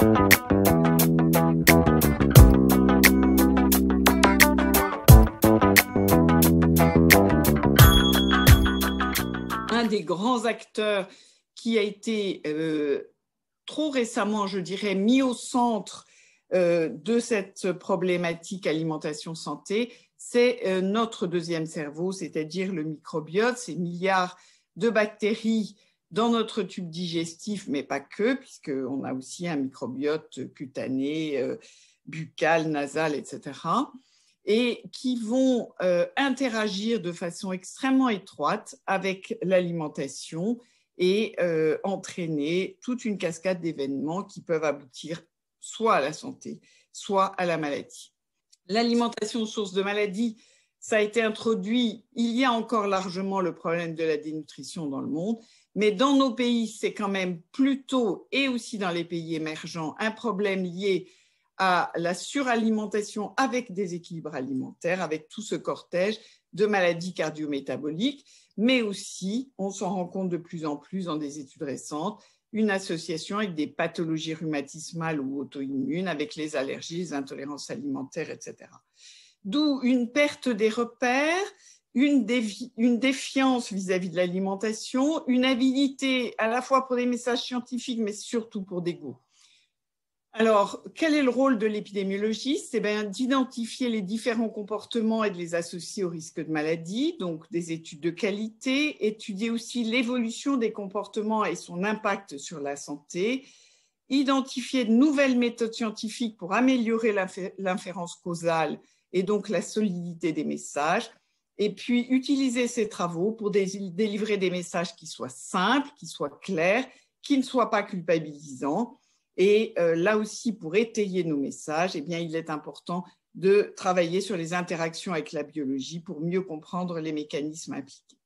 Un des grands acteurs qui a été trop récemment, je dirais, mis au centre de cette problématique alimentation-santé, c'est notre deuxième cerveau, c'est-à-dire le microbiote, ces milliards de bactéries dans notre tube digestif, mais pas que, puisqu'on a aussi un microbiote cutané, buccal, nasal, etc., et qui vont interagir de façon extrêmement étroite avec l'alimentation et entraîner toute une cascade d'événements qui peuvent aboutir soit à la santé, soit à la maladie. L'alimentation source de maladie, ça a été introduit il y a encore largement le problème de la dénutrition dans le monde, mais dans nos pays, c'est quand même plutôt, et aussi dans les pays émergents, un problème lié à la suralimentation avec déséquilibre alimentaire, avec tout ce cortège de maladies cardio-métaboliques, mais aussi, on s'en rend compte de plus en plus dans des études récentes, une association avec des pathologies rhumatismales ou auto-immunes, avec les allergies, les intolérances alimentaires, etc. D'où une perte des repères, une défiance vis-à-vis de l'alimentation, une avidité à la fois pour des messages scientifiques, mais surtout pour des goûts. Alors, quel est le rôle de l'épidémiologiste? D'identifier les différents comportements et de les associer au risque de maladie, donc des études de qualité, étudier aussi l'évolution des comportements et son impact sur la santé, identifier de nouvelles méthodes scientifiques pour améliorer l'inférence causale et donc la solidité des messages, et puis utiliser ces travaux pour délivrer des messages qui soient simples, qui soient clairs, qui ne soient pas culpabilisants. Et là aussi, pour étayer nos messages, il est important de travailler sur les interactions avec la biologie pour mieux comprendre les mécanismes impliqués.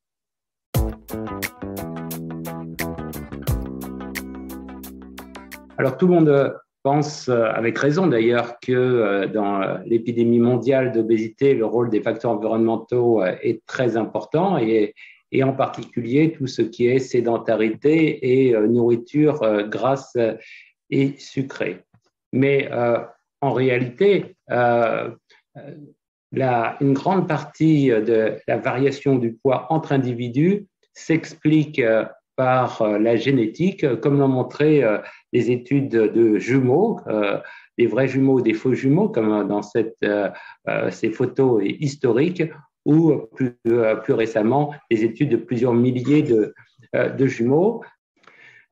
Alors, tout le monde pense, avec raison d'ailleurs, que dans l'épidémie mondiale d'obésité, le rôle des facteurs environnementaux est très important et en particulier tout ce qui est sédentarité et nourriture grasse et sucrée. Mais en réalité, une grande partie de la variation du poids entre individus s'explique par la génétique, comme l'ont montré les études de jumeaux, des vrais jumeaux ou des faux jumeaux, comme dans ces photos historiques, ou plus récemment, des études de plusieurs milliers de jumeaux.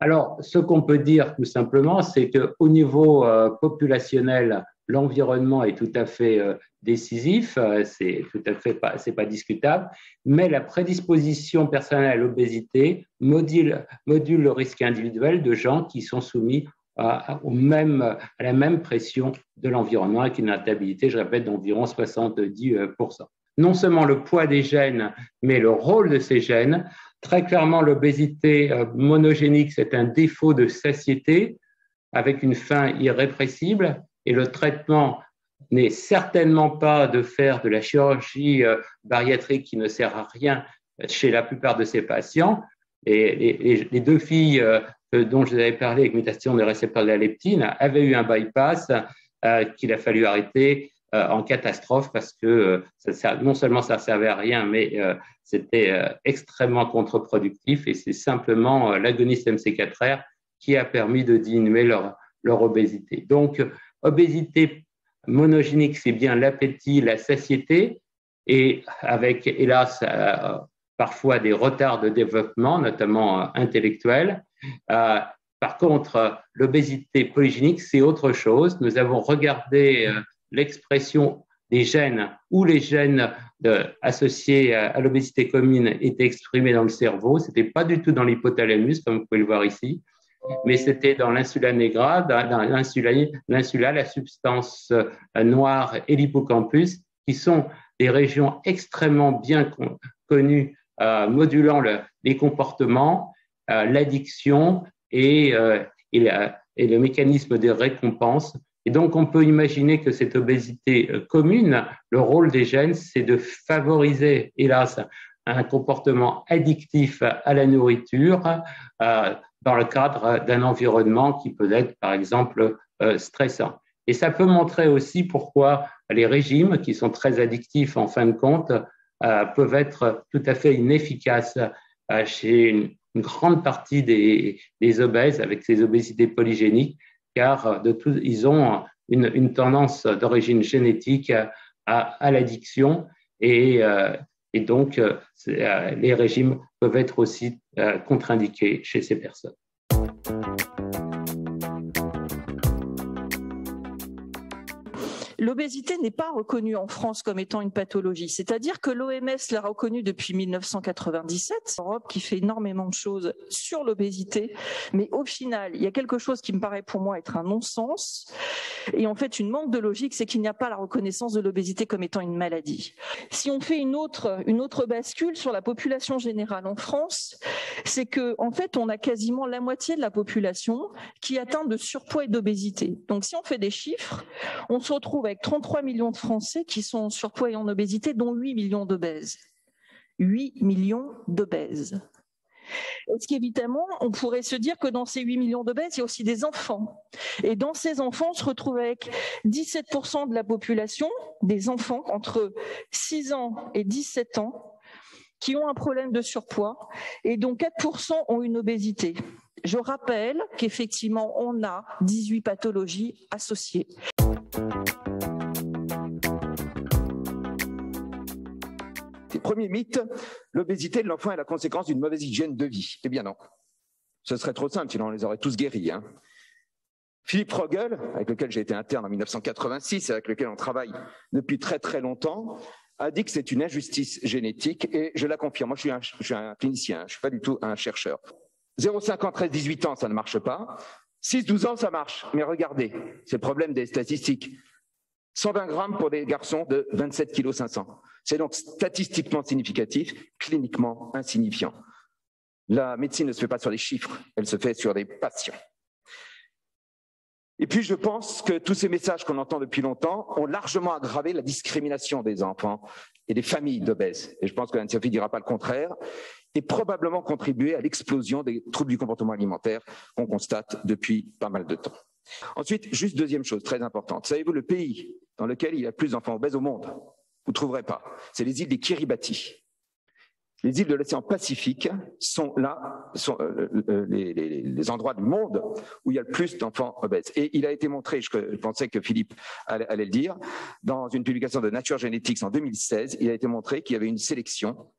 Alors, ce qu'on peut dire tout simplement, c'est qu'au niveau populationnel, l'environnement est tout à fait décisif, c'est pas discutable, mais la prédisposition personnelle à l'obésité module le risque individuel de gens qui sont soumis à la même pression de l'environnement avec une adaptabilité, je répète, d'environ 70%. Non seulement le poids des gènes, mais le rôle de ces gènes. Très clairement, l'obésité monogénique, c'est un défaut de satiété avec une faim irrépressible et le traitement n'est certainement pas de faire de la chirurgie bariatrique qui ne sert à rien chez la plupart de ces patients. Et les deux filles dont je vous avais parlé avec mutation de récepteurs de la leptine avaient eu un bypass qu'il a fallu arrêter en catastrophe parce que non seulement ça ne servait à rien, mais c'était extrêmement contre-productif et c'est simplement l'agoniste MC4R qui a permis de diminuer leur obésité. Donc, obésité monogénique, c'est bien l'appétit, la satiété et avec, hélas, parfois des retards de développement, notamment intellectuels. Par contre, l'obésité polygénique, c'est autre chose. Nous avons regardé l'expression des gènes où les gènes associés à l'obésité commune étaient exprimés dans le cerveau. Ce n'était pas du tout dans l'hypothalamus, comme vous pouvez le voir ici, mais c'était dans l'insula nigra, dans l'insula, la substance noire et l'hippocampus, qui sont des régions extrêmement bien connues, modulant les comportements, l'addiction et le mécanisme des récompenses. Et donc, on peut imaginer que cette obésité commune, le rôle des gènes, c'est de favoriser, hélas, un comportement addictif à la nourriture dans le cadre d'un environnement qui peut être, par exemple, stressant. Et ça peut montrer aussi pourquoi les régimes, qui sont très addictifs en fin de compte, peuvent être tout à fait inefficaces chez une grande partie des obèses avec ces obésités polygéniques, car ils ont une tendance d'origine génétique à l'addiction et donc les régimes peuvent être aussi contre-indiqués chez ces personnes. L'obésité n'est pas reconnue en France comme étant une pathologie, c'est-à-dire que l'OMS l'a reconnue depuis 1997, Europe qui fait énormément de choses sur l'obésité, mais au final, il y a quelque chose qui me paraît pour moi être un non-sens, et en fait une manque de logique, c'est qu'il n'y a pas la reconnaissance de l'obésité comme étant une maladie. Si on fait une autre bascule sur la population générale en France, c'est que en fait on a quasiment la moitié de la population qui est atteinte de surpoids et d'obésité. Donc si on fait des chiffres, on se retrouve avec 33 millions de Français qui sont en surpoids et en obésité, dont 8 millions d'obèses. 8 millions d'obèses. Est-ce qu'évidemment, on pourrait se dire que dans ces 8 millions d'obèses, il y a aussi des enfants. Et dans ces enfants, on se retrouve avec 17% de la population, des enfants entre 6 ans et 17 ans, qui ont un problème de surpoids, et dont 4% ont une obésité. Je rappelle qu'effectivement, on a 18 pathologies associées. Premier mythe, l'obésité de l'enfant est la conséquence d'une mauvaise hygiène de vie. Eh bien non, ce serait trop simple, sinon on les aurait tous guéris. Philippe Rogel, avec lequel j'ai été interne en 1986, avec lequel on travaille depuis très très longtemps, a dit que c'est une injustice génétique et je la confirme. Moi, je suis un clinicien, je ne suis pas du tout un chercheur. 0,5 ans, 13, 18 ans, ça ne marche pas. 6, 12 ans, ça marche. Mais regardez, c'est le problème des statistiques. 120 grammes pour des garçons de 27,5 kg. C'est donc statistiquement significatif, cliniquement insignifiant. La médecine ne se fait pas sur des chiffres, elle se fait sur des patients. Et puis je pense que tous ces messages qu'on entend depuis longtemps ont largement aggravé la discrimination des enfants et des familles d'obèses. Et je pense que Anne-Sophie ne dira pas le contraire, et probablement contribué à l'explosion des troubles du comportement alimentaire qu'on constate depuis pas mal de temps. Ensuite, juste deuxième chose très importante. Savez-vous le pays dans lequel il y a le plus d'enfants obèses au monde? Vous ne trouverez pas. C'est les îles des Kiribati. Les îles de l'océan Pacifique sont les endroits du monde où il y a le plus d'enfants obèses. Et il a été montré, je pensais que Philippe allait le dire, dans une publication de Nature Genetics en 2016, il a été montré qu'il y avait une sélection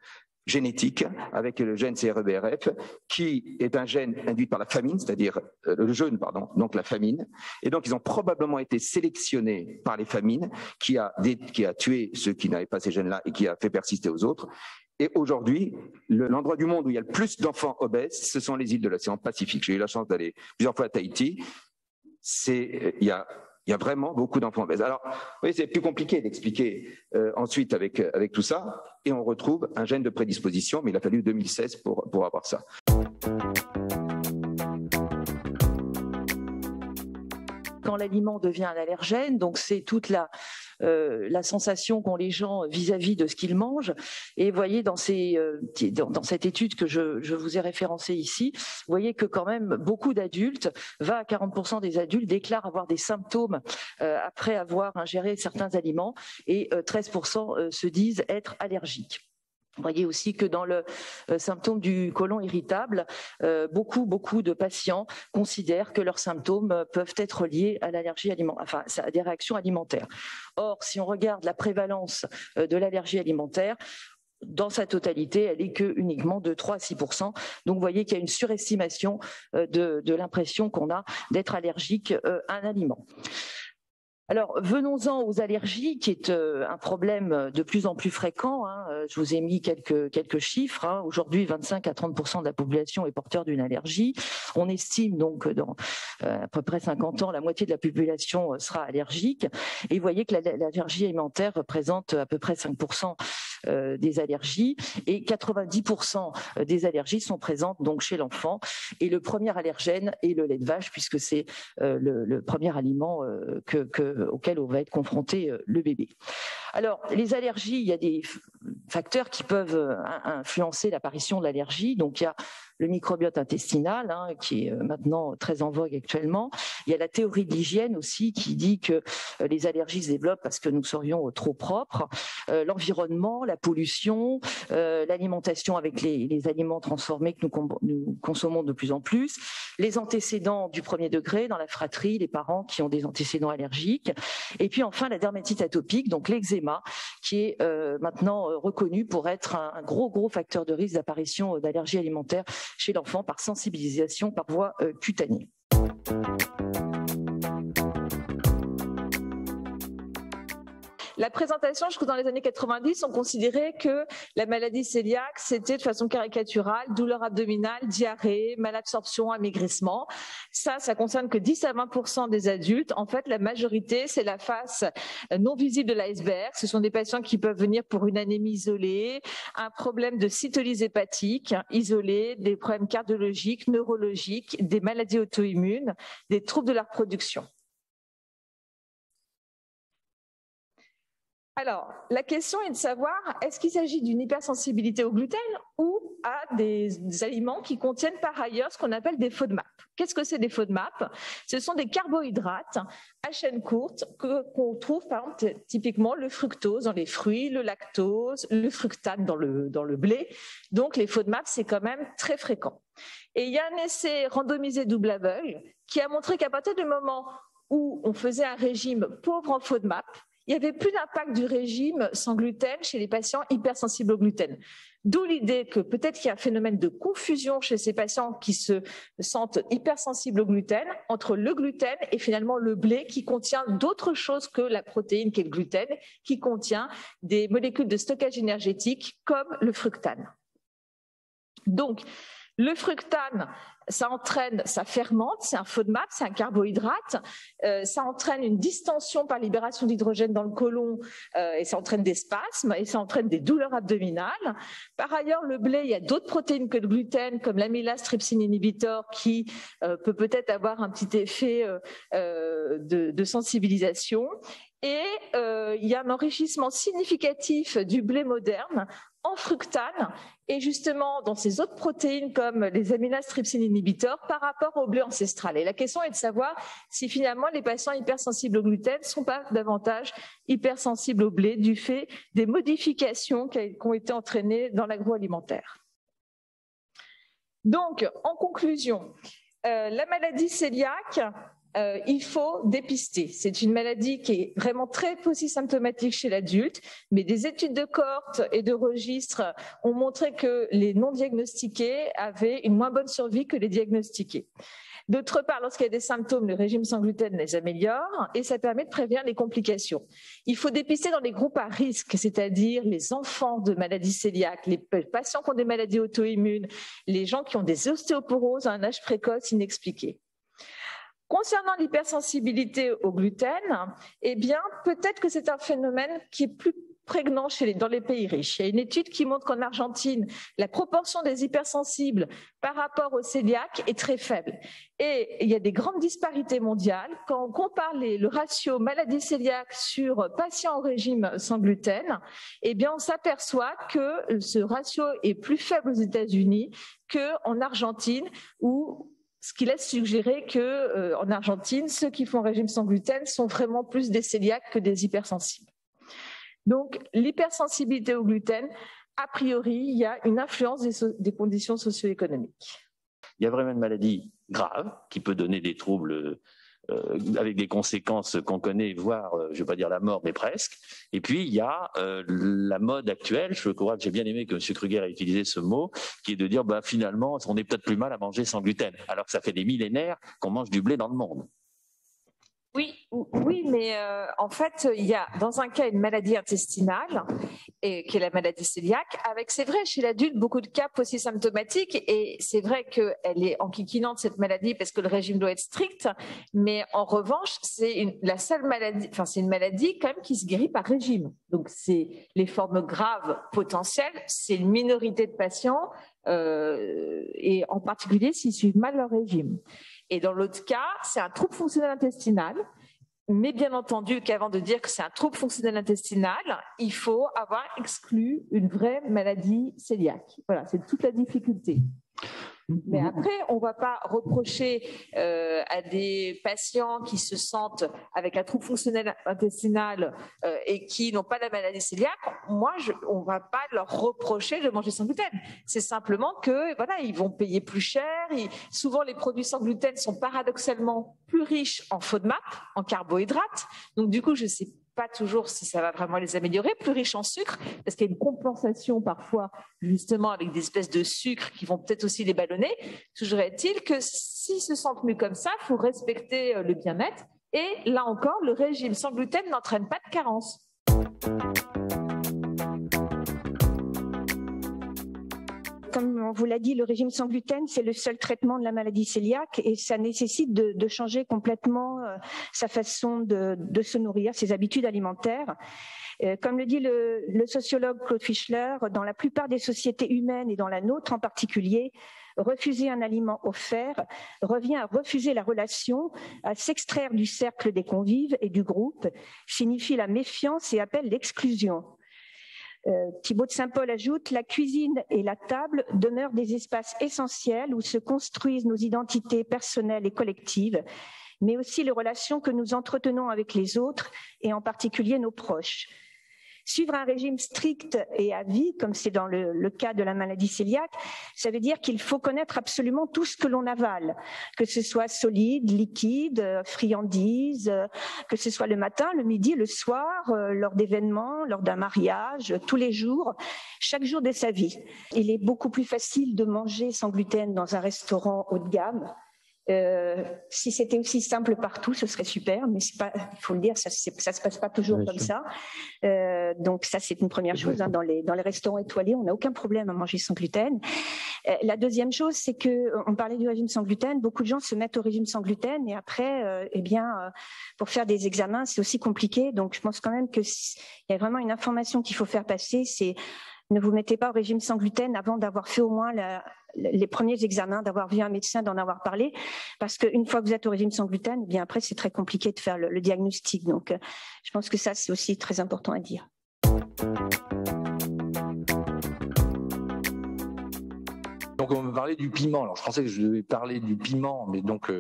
génétique avec le gène CREBRF, qui est un gène induit par la famine, c'est-à-dire le jeûne, donc la famine. Et donc, ils ont probablement été sélectionnés par les famines, qui a tué ceux qui n'avaient pas ces gènes-là et qui a fait persister aux autres. Et aujourd'hui, l'endroit du monde où il y a le plus d'enfants obèses, ce sont les îles de l'océan Pacifique. J'ai eu la chance d'aller plusieurs fois à Tahiti. Il y a vraiment beaucoup d'enfants obèses. Alors, vous voyez, c'est plus compliqué d'expliquer ensuite avec tout ça. Et on retrouve un gène de prédisposition, mais il a fallu 2016 pour avoir ça. Quand l'aliment devient un allergène, donc c'est toute la sensation qu'ont les gens vis-à-vis de ce qu'ils mangent. Et vous voyez, dans cette étude que je vous ai référencée ici, vous voyez que quand même beaucoup d'adultes, 20 à 40% des adultes déclarent avoir des symptômes après avoir ingéré certains aliments et 13% se disent être allergiques. Vous voyez aussi que dans le symptôme du côlon irritable, beaucoup de patients considèrent que leurs symptômes peuvent être liés à l'allergie alimentaire, enfin à des réactions alimentaires. Or, si on regarde la prévalence de l'allergie alimentaire, dans sa totalité, elle est que uniquement de 3 à 6%. Donc, vous voyez qu'il y a une surestimation de l'impression qu'on a d'être allergique à un aliment. Alors, venons-en aux allergies, qui est un problème de plus en plus fréquent. Je vous ai mis quelques chiffres. Aujourd'hui, 25 à 30% de la population est porteur d'une allergie. On estime donc que dans à peu près 50 ans, la moitié de la population sera allergique. Et vous voyez que l'allergie alimentaire représente à peu près 5% des allergies, et 90% des allergies sont présentes donc chez l'enfant. Et le premier allergène est le lait de vache, puisque c'est le premier aliment auquel on va être confronté le bébé. Alors, les allergies, il y a des facteurs qui peuvent influencer l'apparition de l'allergie. Donc, il y a le microbiote intestinal, qui est maintenant très en vogue actuellement. Il y a la théorie de l'hygiène aussi qui dit que les allergies se développent parce que nous serions trop propres. L'environnement, la pollution, l'alimentation avec les aliments transformés que nous consommons de plus en plus, les antécédents du premier degré dans la fratrie, les parents qui ont des antécédents allergiques, et puis enfin la dermatite atopique, donc l'eczéma, qui est maintenant reconnu pour être un gros facteur de risque d'apparition d'allergies alimentaires chez l'enfant par sensibilisation par voie cutanée. La présentation, je crois que dans les années 90, on considérait que la maladie cœliaque, c'était de façon caricaturale, douleur abdominale, diarrhée, malabsorption, amaigrissement. Ça concerne que 10 à 20% des adultes. En fait, la majorité, c'est la face non visible de l'iceberg. Ce sont des patients qui peuvent venir pour une anémie isolée, un problème de cytolyse hépatique isolé, des problèmes cardiologiques, neurologiques, des maladies auto-immunes, des troubles de la reproduction. Alors, la question est de savoir, est-ce qu'il s'agit d'une hypersensibilité au gluten ou à des aliments qui contiennent par ailleurs ce qu'on appelle des FODMAP. Qu'est-ce que c'est des FODMAP? Ce sont des carbohydrates à chaîne courte qu'on trouve, par exemple, typiquement le fructose dans les fruits, le lactose, le fructane dans le blé. Donc, les FODMAP, c'est quand même très fréquent. Et il y a un essai randomisé double aveugle qui a montré qu'à partir du moment où on faisait un régime pauvre en FODMAP, il n'y avait plus d'impact du régime sans gluten chez les patients hypersensibles au gluten. D'où l'idée que peut-être qu'il y a un phénomène de confusion chez ces patients qui se sentent hypersensibles au gluten entre le gluten et finalement le blé qui contient d'autres choses que la protéine qui est le gluten, qui contient des molécules de stockage énergétique comme le fructane. Donc, le fructane, ça fermente, c'est un FODMAP, c'est un carbohydrate, ça entraîne une distension par libération d'hydrogène dans le côlon et ça entraîne des spasmes et ça entraîne des douleurs abdominales. Par ailleurs, le blé, il y a d'autres protéines que le gluten, comme l'amylase trypsin inhibitor, qui peut-être avoir un petit effet de sensibilisation. Et il y a un enrichissement significatif du blé moderne en fructane et justement dans ces autres protéines comme les amylase trypsin inhibitors par rapport au blé ancestral. Et la question est de savoir si finalement les patients hypersensibles au gluten ne sont pas davantage hypersensibles au blé du fait des modifications qui ont été entraînées dans l'agroalimentaire. Donc, en conclusion, la maladie cœliaque, il faut dépister. C'est une maladie qui est vraiment très polysymptomatique chez l'adulte, mais des études de cohorte et de registres ont montré que les non diagnostiqués avaient une moins bonne survie que les diagnostiqués. D'autre part, lorsqu'il y a des symptômes, le régime sans gluten les améliore et ça permet de prévenir les complications. Il faut dépister dans les groupes à risque, c'est-à-dire les enfants de maladies cœliaques, les patients qui ont des maladies auto-immunes, les gens qui ont des ostéoporoses à un âge précoce inexpliqué. Concernant l'hypersensibilité au gluten, eh bien, peut-être que c'est un phénomène qui est plus prégnant dans les pays riches. Il y a une étude qui montre qu'en Argentine, la proportion des hypersensibles par rapport aux cœliaques est très faible. Et il y a des grandes disparités mondiales. Quand on compare le ratio maladie cœliaque sur patients au régime sans gluten, eh bien, on s'aperçoit que ce ratio est plus faible aux États-Unis qu'en Argentine, où ce qui laisse suggérer qu'en Argentine, ceux qui font régime sans gluten sont vraiment plus des cœliaques que des hypersensibles. Donc, l'hypersensibilité au gluten, a priori, il y a une influence des conditions socio-économiques. Il y a vraiment une maladie grave qui peut donner des troubles avec des conséquences qu'on connaît, voire, je ne vais pas dire la mort, mais presque. Et puis, il y a la mode actuelle, je crois que j'ai bien aimé que M. Kruger ait utilisé ce mot, qui est de dire, finalement, on est peut-être plus mal à manger sans gluten, alors que ça fait des millénaires qu'on mange du blé dans le monde. Oui, mais en fait, il y a dans un cas une maladie intestinale, qui est la maladie cœliaque, avec, c'est vrai, chez l'adulte, beaucoup de cas polysymptomatiques, et c'est vrai qu'elle est enquiquinante, cette maladie, parce que le régime doit être strict, mais en revanche, c'est la seule maladie, c'est une maladie quand même qui se guérit par régime. Donc, c'est les formes graves potentielles, c'est une minorité de patients, et en particulier s'ils suivent mal leur régime. Et dans l'autre cas, c'est un trouble fonctionnel intestinal, mais bien entendu qu'avant de dire que c'est un trouble fonctionnel intestinal, il faut avoir exclu une vraie maladie cœliaque. Voilà, c'est toute la difficulté. Mais après, on ne va pas reprocher à des patients qui se sentent avec un trouble fonctionnel intestinal et qui n'ont pas la maladie cœliaque, on ne va pas leur reprocher de manger sans gluten. C'est simplement que voilà, ils vont payer plus cher. Souvent, les produits sans gluten sont paradoxalement plus riches en FODMAP, en carbohydrates. Donc du coup, je ne sais pas toujours si ça va vraiment les améliorer, plus riches en sucre, parce qu'il y a une compensation parfois justement avec des espèces de sucre qui vont peut-être aussi les ballonner. Toujours est-il que s'ils se sentent mieux comme ça, il faut respecter le bien-être. Et là encore, le régime sans gluten n'entraîne pas de carence. Comme on vous l'a dit, le régime sans gluten, c'est le seul traitement de la maladie cœliaque et ça nécessite de changer complètement sa façon de se nourrir, ses habitudes alimentaires. Comme le dit le sociologue Claude Fischler, dans la plupart des sociétés humaines et dans la nôtre en particulier, refuser un aliment offert revient à refuser la relation, à s'extraire du cercle des convives et du groupe, signifie la méfiance et appelle l'exclusion. Thibaut de Saint-Paul ajoute « La cuisine et la table demeurent des espaces essentiels où se construisent nos identités personnelles et collectives, mais aussi les relations que nous entretenons avec les autres et en particulier nos proches. » Suivre un régime strict et à vie, comme c'est dans le cas de la maladie cœliaque, ça veut dire qu'il faut connaître absolument tout ce que l'on avale, que ce soit solide, liquide, friandise, que ce soit le matin, le midi, le soir, lors d'événements, lors d'un mariage, tous les jours, chaque jour de sa vie. Il est beaucoup plus facile de manger sans gluten dans un restaurant haut de gamme. Si c'était aussi simple partout, ce serait super, mais c'est pas, il faut le dire, ça se passe pas toujours comme ça. Donc ça, c'est une première chose. Dans les restaurants étoilés, on n'a aucun problème à manger sans gluten. La deuxième chose, c'est que on parlait du régime sans gluten. Beaucoup de gens se mettent au régime sans gluten et après, pour faire des examens, c'est aussi compliqué. Donc je pense quand même que il y a vraiment une information qu'il faut faire passer. C'est ne vous mettez pas au régime sans gluten avant d'avoir fait au moins les premiers examens, d'avoir vu un médecin, d'en avoir parlé, parce qu'une fois que vous êtes au régime sans gluten, eh bien après c'est très compliqué de faire le diagnostic. Donc je pense que ça c'est aussi très important à dire. Donc on me parlait du piment. Alors je pensais que je devais parler du piment, mais donc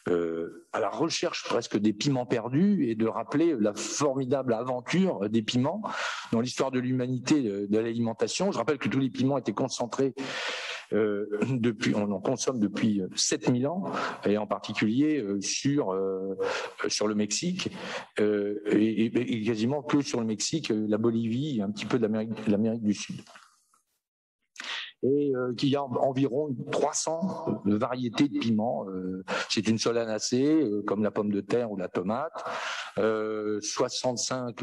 à la recherche presque des piments perdus et de rappeler la formidable aventure des piments dans l'histoire de l'humanité de l'alimentation. Je rappelle que tous les piments étaient concentrés on en consomme depuis 7000 ans et en particulier sur le Mexique et quasiment que sur le Mexique, la Bolivie, un petit peu de l'Amérique du Sud. Et qu'il y a environ 300 variétés de piments. C'est une solanacée, comme la pomme de terre ou la tomate. 65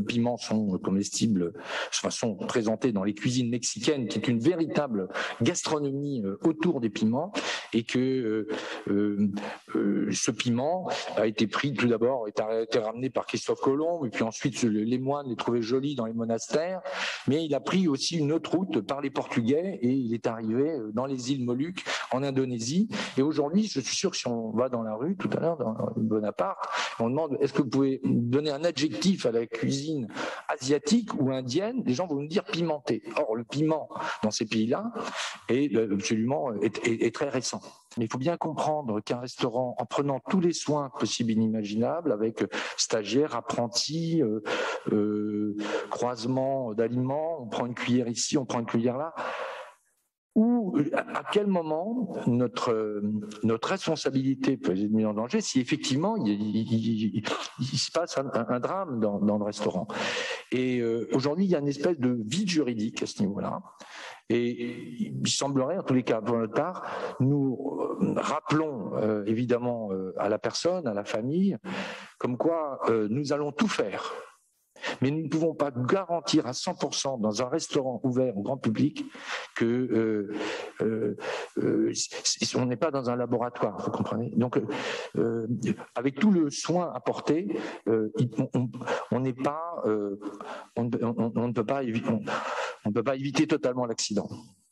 piments sont comestibles, sont présentés dans les cuisines mexicaines, qui est une véritable gastronomie autour des piments, et que ce piment a été pris tout d'abord, a été ramené par Christophe Colomb, et puis ensuite les moines les trouvaient jolis dans les monastères, mais il a pris aussi une autre route par les Portugais, et il est arrivé dans les îles Moluques, en Indonésie. Et aujourd'hui, je suis sûr que si on va dans la rue, tout à l'heure, dans Bonaparte, on demande est-ce que vous pouvez donner un adjectif à la cuisine asiatique ou indienne, les gens vont nous dire pimenté. Or, le piment dans ces pays-là est absolument est très récent. Mais il faut bien comprendre qu'un restaurant, en prenant tous les soins possibles et inimaginables, avec stagiaires, apprentis, croisement d'aliments, on prend une cuillère ici, on prend une cuillère là, ou à quel moment notre responsabilité peut être mise en danger si effectivement il se passe un drame dans le restaurant. Et aujourd'hui, il y a une espèce de vide juridique à ce niveau-là. Et il semblerait, en tous les cas, pour notre part, nous rappelons évidemment à la personne, à la famille, comme quoi nous allons tout faire. Mais nous ne pouvons pas garantir à 100% dans un restaurant ouvert au grand public que on n'est pas dans un laboratoire, vous comprenez. Donc, avec tout le soin apporté, on n'est pas, on ne peut pas éviter totalement l'accident.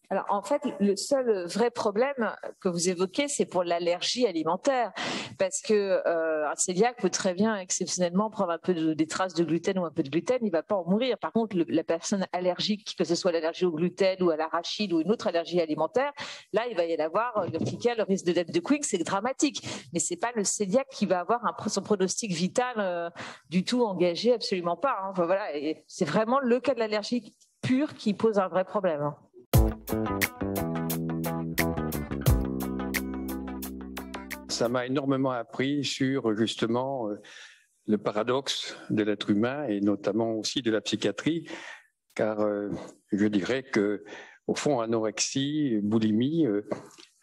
Alors, en fait, le seul vrai problème que vous évoquez, c'est pour l'allergie alimentaire. Parce que un cœliaque peut très bien, exceptionnellement, prendre un peu des traces de gluten ou un peu de gluten, il ne va pas en mourir. Par contre, la personne allergique, que ce soit l'allergie au gluten ou à l'arachide ou une autre allergie alimentaire, là, il va y avoir le risque de dette de Quick, c'est dramatique. Mais ce n'est pas le cœliaque qui va avoir son pronostic vital du tout engagé, absolument pas. Enfin, voilà, et c'est vraiment le cas de l'allergie pure qui pose un vrai problème. Ça m'a énormément appris sur justement le paradoxe de l'être humain et notamment aussi de la psychiatrie, car je dirais que au fond, anorexie, boulimie,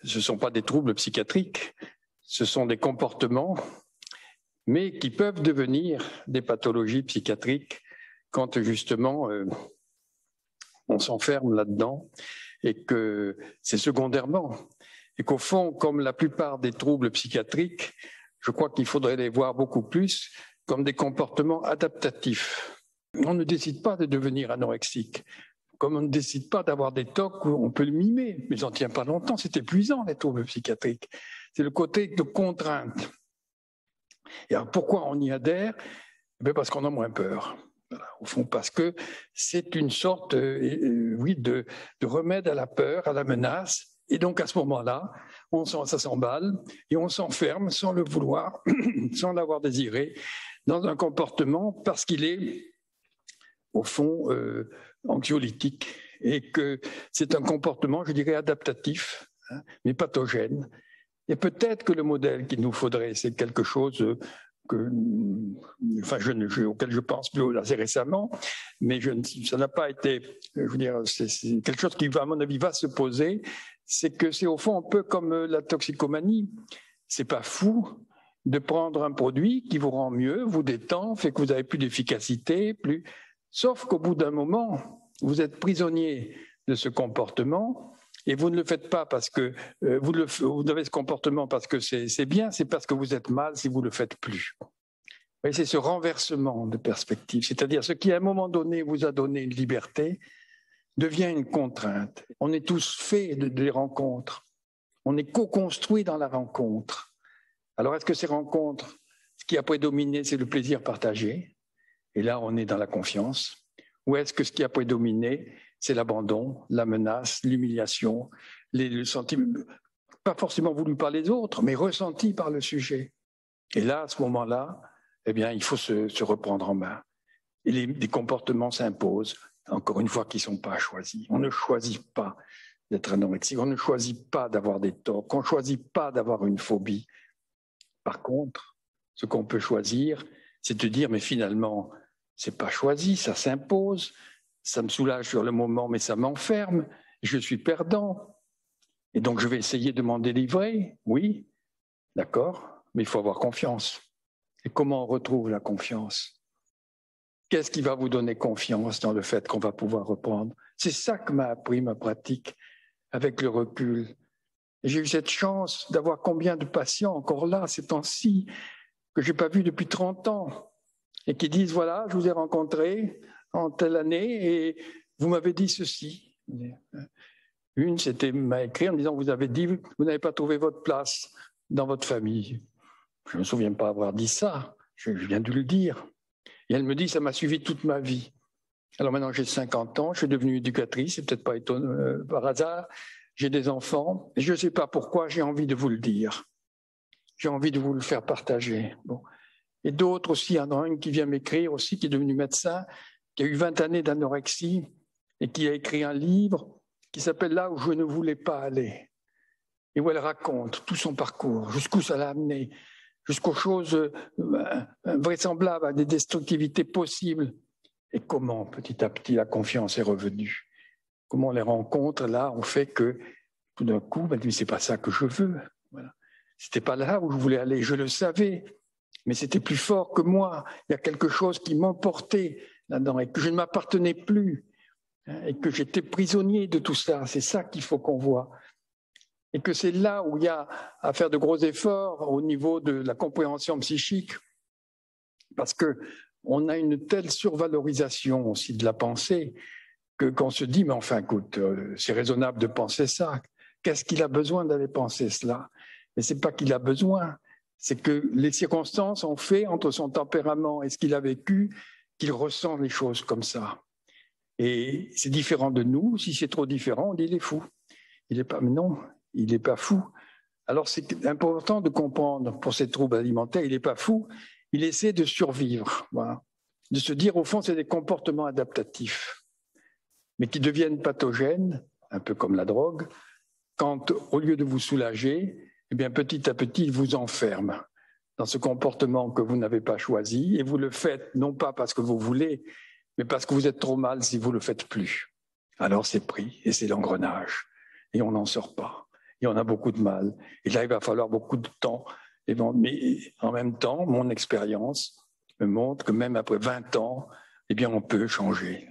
ce ne sont pas des troubles psychiatriques, ce sont des comportements, mais qui peuvent devenir des pathologies psychiatriques quand justement on s'enferme là-dedans et que c'est secondairement. Et qu'au fond, comme la plupart des troubles psychiatriques, je crois qu'il faudrait les voir beaucoup plus comme des comportements adaptatifs. On ne décide pas de devenir anorexique, comme on ne décide pas d'avoir des tocs où on peut le mimer, mais ça ne tient pas longtemps, c'est épuisant les troubles psychiatriques. C'est le côté de contrainte. Et alors pourquoi on y adhère? Parce qu'on a moins peur. Voilà, au fond, parce que c'est une sorte de remède à la peur, à la menace. Et donc, à ce moment-là, ça s'emballe et on s'enferme sans le vouloir, sans l'avoir désiré, dans un comportement parce qu'il est, au fond, anxiolytique et que c'est un comportement, je dirais, adaptatif, mais pathogène. Et peut-être que le modèle qu'il nous faudrait, c'est quelque chose auquel je pense plus assez récemment, mais ça n'a pas été, je veux dire, c'est quelque chose qui, à mon avis, va se poser. C'est que c'est au fond un peu comme la toxicomanie. C'est pas fou de prendre un produit qui vous rend mieux, vous détend, fait que vous avez plus d'efficacité, sauf qu'au bout d'un moment, vous êtes prisonnier de ce comportement et vous ne le faites pas parce que vous avez ce comportement parce que c'est bien, c'est parce que vous êtes mal si vous le faites plus. Et c'est ce renversement de perspective, c'est-à-dire ce qui à un moment donné vous a donné une liberté devient une contrainte. On est tous faits des rencontres. On est co-construits dans la rencontre. Alors, est-ce que ces rencontres, ce qui a prédominé, c'est le plaisir partagé? Et là, on est dans la confiance. Ou est-ce que ce qui a prédominé, c'est l'abandon, la menace, l'humiliation, le sentiment, pas forcément voulu par les autres, mais ressenti par le sujet? Et là, à ce moment-là, eh bien, il faut se reprendre en main. Et des comportements s'imposent. Encore une fois, qui ne sont pas choisis. On ne choisit pas d'être anorexique, on ne choisit pas d'avoir des tocs, on ne choisit pas d'avoir une phobie. Par contre, ce qu'on peut choisir, c'est de dire, mais finalement, ce n'est pas choisi, ça s'impose, ça me soulage sur le moment, mais ça m'enferme, je suis perdant. Et donc, je vais essayer de m'en délivrer, oui, d'accord, mais il faut avoir confiance. Et comment on retrouve la confiance ? Qu'est-ce qui va vous donner confiance dans le fait qu'on va pouvoir reprendre? C'est ça que m'a appris ma pratique avec le recul. Et j'ai eu cette chance d'avoir combien de patients encore là, ces temps-ci, que je n'ai pas vus depuis 30 ans, et qui disent, voilà, je vous ai rencontré en telle année et vous m'avez dit ceci. Une, m'a écrit en me disant, vous avez dit, vous n'avez pas trouvé votre place dans votre famille. Je ne me souviens pas avoir dit ça, je viens de le dire. Et elle me dit, ça m'a suivi toute ma vie. Alors maintenant, j'ai 50 ans, je suis devenue éducatrice, c'est peut-être pas étonnant par hasard. J'ai des enfants, et je ne sais pas pourquoi, j'ai envie de vous le dire. J'ai envie de vous le faire partager. Bon. Et d'autres aussi, il y en a une qui vient m'écrire aussi, qui est devenue médecin, qui a eu 20 années d'anorexie, et qui a écrit un livre qui s'appelle « Là où je ne voulais pas aller ». Et où elle raconte tout son parcours, jusqu'où ça l'a amené, jusqu'aux choses vraisemblables, à des destructivités possibles. Et comment, petit à petit, la confiance est revenue. Comment les rencontres, là, ont fait que, tout d'un coup, ben, c'est pas ça que je veux. Voilà. C'était pas là où je voulais aller, je le savais, mais c'était plus fort que moi. Il y a quelque chose qui m'emportait là-dedans et que je ne m'appartenais plus, et que j'étais prisonnier de tout ça. C'est ça qu'il faut qu'on voit. Et que c'est là où il y a à faire de gros efforts au niveau de la compréhension psychique, parce qu'on a une telle survalorisation aussi de la pensée, qu'on se dit, mais enfin, écoute, c'est raisonnable de penser ça. Qu'est-ce qu'il a besoin d'aller penser cela? Mais c'est pas qu'il a besoin, c'est que les circonstances ont fait entre son tempérament et ce qu'il a vécu qu'il ressent les choses comme ça. Et c'est différent de nous. Si c'est trop différent, on dit il est fou. Il est pas, mais non, il n'est pas fou. Alors c'est important de comprendre pour ces troubles alimentaires, il n'est pas fou. Il essaie de survivre, voilà. De se dire au fond c'est des comportements adaptatifs, mais qui deviennent pathogènes, un peu comme la drogue, quand au lieu de vous soulager, eh bien petit à petit il vous enferme dans ce comportement que vous n'avez pas choisi et vous le faites non pas parce que vous voulez, mais parce que vous êtes trop mal si vous ne le faites plus. Alors c'est pris et c'est l'engrenage et on n'en sort pas et on a beaucoup de mal. Et là il va falloir beaucoup de temps. Mais en même temps, mon expérience me montre que même après 20 ans, eh bien on peut changer.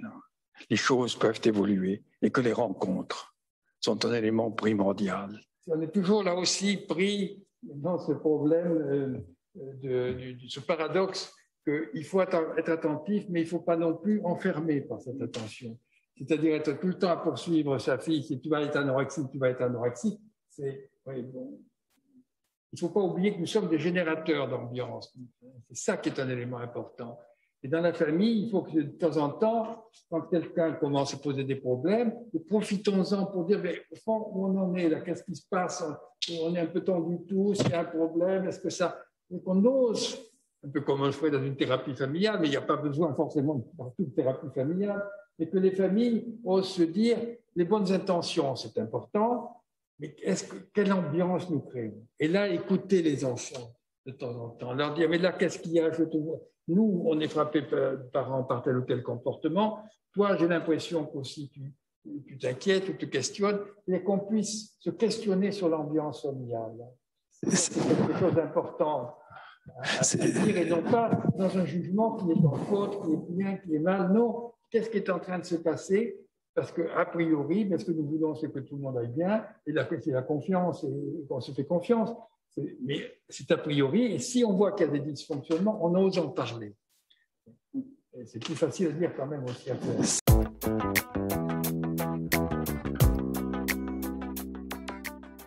Les choses peuvent évoluer et que les rencontres sont un élément primordial. On est toujours là aussi pris dans ce problème de ce paradoxe qu'il faut être attentif, mais il ne faut pas non plus enfermer par cette attention. C'est-à-dire être tout le temps à poursuivre sa fille. Si tu vas être anorexique, tu vas être anorexique. Oui, bon. Il ne faut pas oublier que nous sommes des générateurs d'ambiance. C'est ça qui est un élément important. Et dans la famille, il faut que de temps en temps, quand quelqu'un commence à poser des problèmes, profitons-en pour dire, mais au fond, où on en est là, qu'est-ce qui se passe? On est un peu tendu tous, il y a un problème, est-ce que ça... Donc on ose, un peu comme on le ferait dans une thérapie familiale, mais il n'y a pas besoin forcément de toute thérapie familiale, mais que les familles osent se dire, les bonnes intentions, c'est important, mais quelle ambiance nous créons? Et là, écoutez les enfants de temps en temps, leur dire, mais là, qu'est-ce qu'il y a? Nous, on est frappés par tel ou tel comportement. Toi, j'ai l'impression qu'aussi tu t'inquiètes ou tu questionnes, et qu'on puisse se questionner sur l'ambiance familiale. C'est quelque chose d'important à dire, et non pas dans un jugement qui est en faute, qui est bien, qui est mal. Non, qu'est-ce qui est en train de se passer? Parce qu'a priori, ce que nous voulons, c'est que tout le monde aille bien, et c'est la confiance, et qu'on se fait confiance. Mais c'est a priori, et si on voit qu'il y a des dysfonctionnements, on ose en parler. Et c'est plus facile à dire quand même aussi à faire.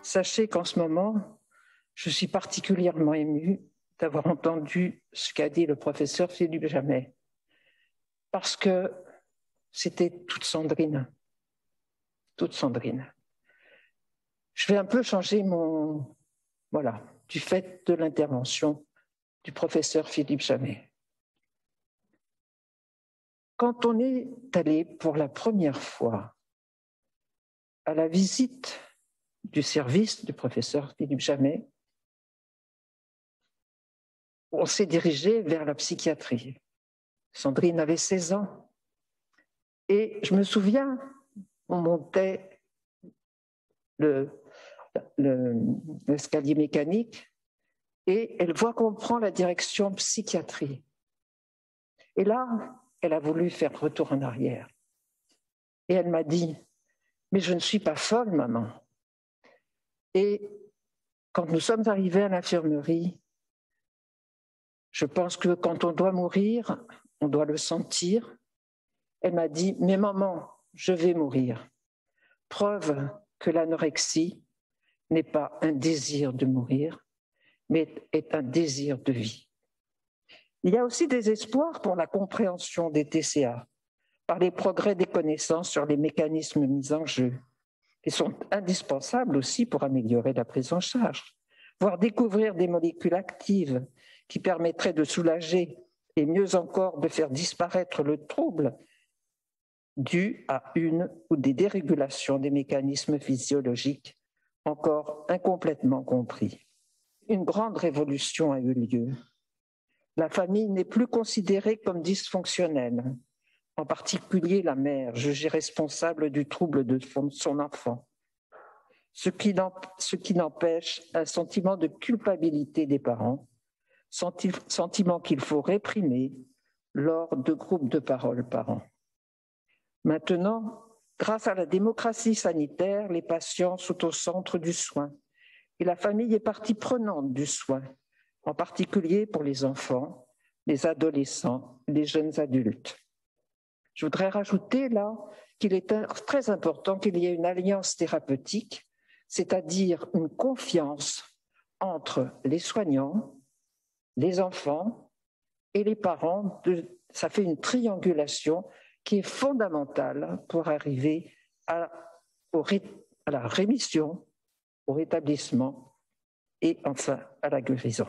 Sachez qu'en ce moment, je suis particulièrement émue d'avoir entendu ce qu'a dit le professeur Philippe Jamet, parce que c'était toute Sandrine. Toute Sandrine. Je vais un peu changer du fait de l'intervention du professeur Philippe Jamet. Quand on est allé pour la première fois à la visite du service du professeur Philippe Jamet, on s'est dirigé vers la psychiatrie. Sandrine avait 16 ans. Et je me souviens, on montait l'escalier mécanique et elle voit qu'on prend la direction psychiatrie. Et là, elle a voulu faire retour en arrière. Et elle m'a dit, mais je ne suis pas folle, maman. Et quand nous sommes arrivés à l'infirmerie, je pense que quand on doit mourir, on doit le sentir. Elle m'a dit, mais maman, je vais mourir. Preuve que l'anorexie n'est pas un désir de mourir, mais est un désir de vie. Il y a aussi des espoirs pour la compréhension des TCA, par les progrès des connaissances sur les mécanismes mis en jeu, qui sont indispensables aussi pour améliorer la prise en charge, voire découvrir des molécules actives qui permettraient de soulager et mieux encore de faire disparaître le trouble dû à une ou des dérégulations des mécanismes physiologiques encore incomplètement compris. Une grande révolution a eu lieu. La famille n'est plus considérée comme dysfonctionnelle, en particulier la mère, jugée responsable du trouble de son enfant, ce qui n'empêche un sentiment de culpabilité des parents, sentiment qu'il faut réprimer lors de groupes de parole par an. Maintenant, grâce à la démocratie sanitaire, les patients sont au centre du soin et la famille est partie prenante du soin, en particulier pour les enfants, les adolescents, les jeunes adultes. Je voudrais rajouter là qu'il est très important qu'il y ait une alliance thérapeutique, c'est-à-dire une confiance entre les soignants, les enfants et les parents. Ça fait une triangulation qui est fondamentale pour arriver à la rémission, au rétablissement et enfin à la guérison.